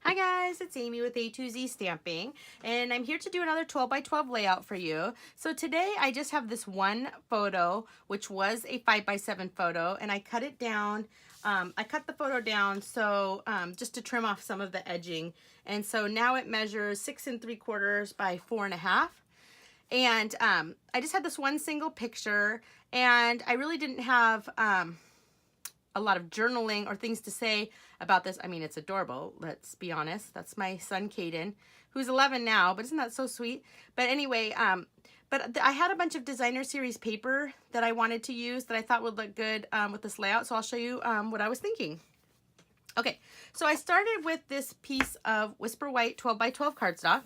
Hi guys, it's Amy with A2Z Stamping, and I'm here to do another 12 by 12 layout for you. So today I just have this one photo, which was a 5 by 7 photo, and I cut it down. I cut the photo down so just to trim off some of the edging, and so now it measures 6 3/4 by 4.5. And I just had this one single picture, and I really didn't have a lot of journaling or things to say about this. I mean, it's adorable, let's be honest. That's my son, Caden, who's 11 now, but isn't that so sweet? But anyway, I had a bunch of designer series paper that I wanted to use that I thought would look good with this layout, so I'll show you what I was thinking. Okay, so I started with this piece of Whisper White 12 by 12 cardstock,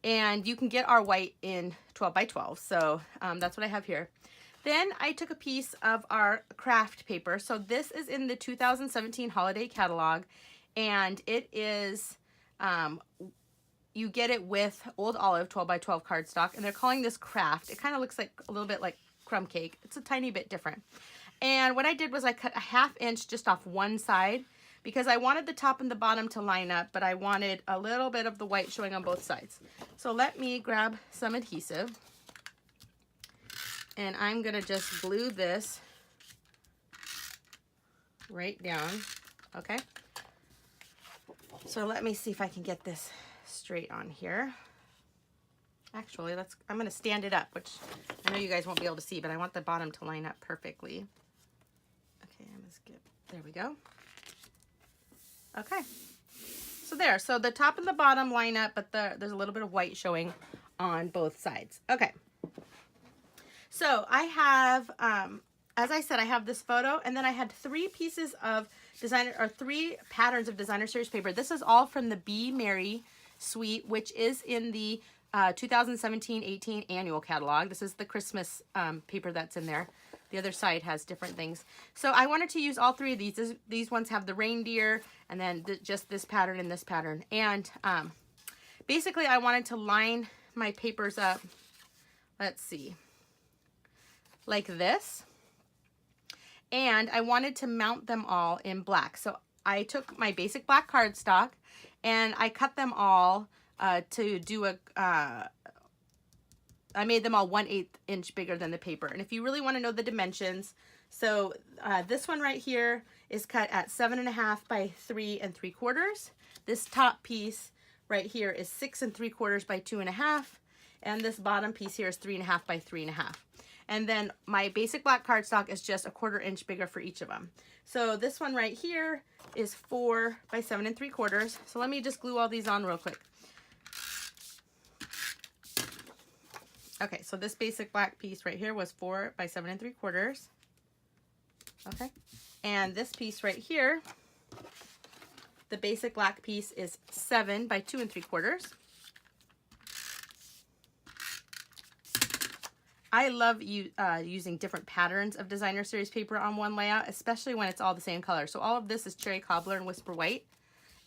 and you can get our white in 12 by 12, so that's what I have here. Then I took a piece of our craft paper. So this is in the 2017 holiday catalog, and it is, you get it with Old Olive 12 by 12 cardstock, and they're calling this craft. It kind of looks like a little bit like crumb cake. It's a tiny bit different. And what I did was I cut a 1/2 inch just off one side because I wanted the top and the bottom to line up, but I wanted a little bit of the white showing on both sides. So let me grab some adhesive. And I'm gonna just glue this right down, okay? So let me see if I can get this straight on here. Actually, I'm gonna stand it up, which I know you guys won't be able to see, but I want the bottom to line up perfectly. Okay, I'm gonna skip, there we go. Okay, so there, so the top and the bottom line up, but there's a little bit of white showing on both sides. Okay. So I have, as I said, I have this photo, and then I had 3 pieces of designer, or 3 patterns of designer series paper. This is all from the Be Merry suite, which is in the 2017-18 annual catalog. This is the Christmas paper that's in there. The other side has different things. So I wanted to use all 3 of these. These ones have the reindeer, and then just this pattern and this pattern. And basically I wanted to line my papers up, let's see, like this, and I wanted to mount them all in black. So I took my basic black cardstock and I cut them all to do a I made them all 1/8 inch bigger than the paper. And if you really want to know the dimensions, so this one right here is cut at 7.5 by 3 3/4. This top piece right here is 6 3/4 by 2.5, and this bottom piece here is 3.5 by 3.5. And then my basic black cardstock is just a 1/4 inch bigger for each of them. So this one right here is 4 by 7 3/4. So let me just glue all these on real quick. Okay, so this basic black piece right here was 4 by 7 3/4. Okay, and this piece right here, the basic black piece is 7 by 2 3/4. I love using different patterns of designer series paper on one layout, especially when it's all the same color. So all of this is Cherry Cobbler and Whisper White,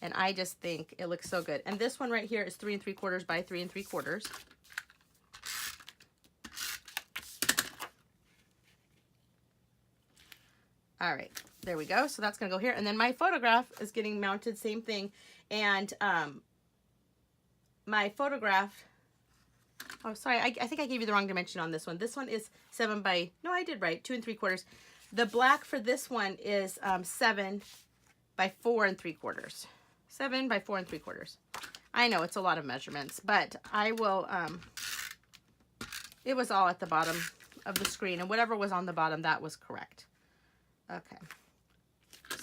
and I just think it looks so good. And this one right here is 3 3/4 by 3 3/4. All right, there we go. So that's gonna go here. And then my photograph is getting mounted, same thing. And my photograph, oh, sorry, I think I gave you the wrong dimension on this one. This one is 7 by, no, I did right, 2 3/4. The black for this one is 7 by 4 3/4. 7 by 4 3/4. I know it's a lot of measurements, but I will, it was all at the bottom of the screen, and whatever was on the bottom, that was correct. Okay,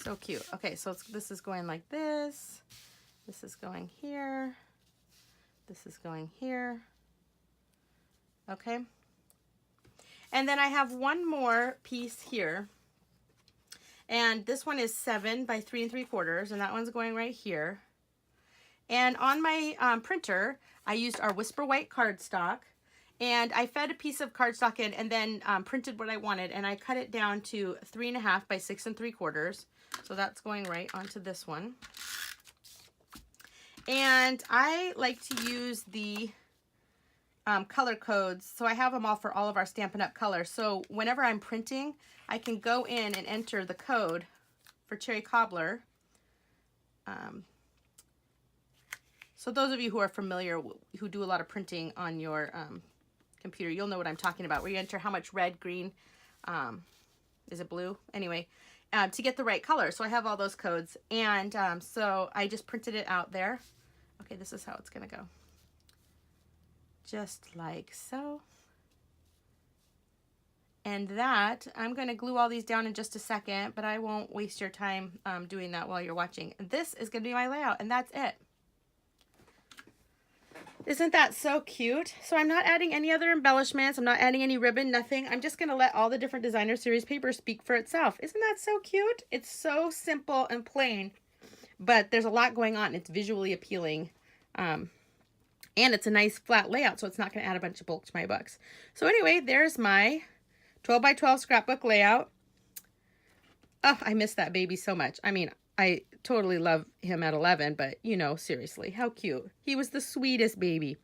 so cute. Okay, so this is going like this. This is going here. This is going here. Okay, and then I have one more piece here, and this one is 7 by 3 3/4, and that one's going right here. And on my printer, I used our Whisper White cardstock, and I fed a piece of cardstock in and then printed what I wanted, and I cut it down to 3.5 by 6 3/4. So that's going right onto this one. And I like to use the color codes, so I have them all for all of our Stampin' Up! Colors. So whenever I'm printing, I can go in and enter the code for Cherry Cobbler, So those of you who are familiar, who do a lot of printing on your computer, you'll know what I'm talking about, where you enter how much red, green, is it blue? Anyway, to get the right color. So I have all those codes, and so I just printed it out there. Okay, this is how it's gonna go. Just like so. And that, I'm gonna glue all these down in just a second, but I won't waste your time doing that while you're watching. This is gonna be my layout, and that's it. Isn't that so cute? So I'm not adding any other embellishments. I'm not adding any ribbon, nothing. I'm just gonna let all the different designer series paper speak for itself. Isn't that so cute? It's so simple and plain, but there's a lot going on. It's visually appealing. And it's a nice flat layout, so it's not gonna add a bunch of bulk to my books. So anyway, there's my 12 by 12 scrapbook layout. Oh, I miss that baby so much. I mean, I totally love him at 11, but you know, seriously, how cute. He was the sweetest baby.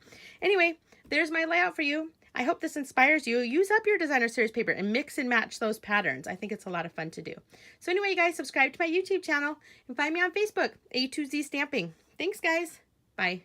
Anyway, there's my layout for you. I hope this inspires you. Use up your designer series paper and mix and match those patterns. I think it's a lot of fun to do. So anyway, you guys, subscribe to my YouTube channel and find me on Facebook, A2Z Stamping. Thanks, guys. Bye.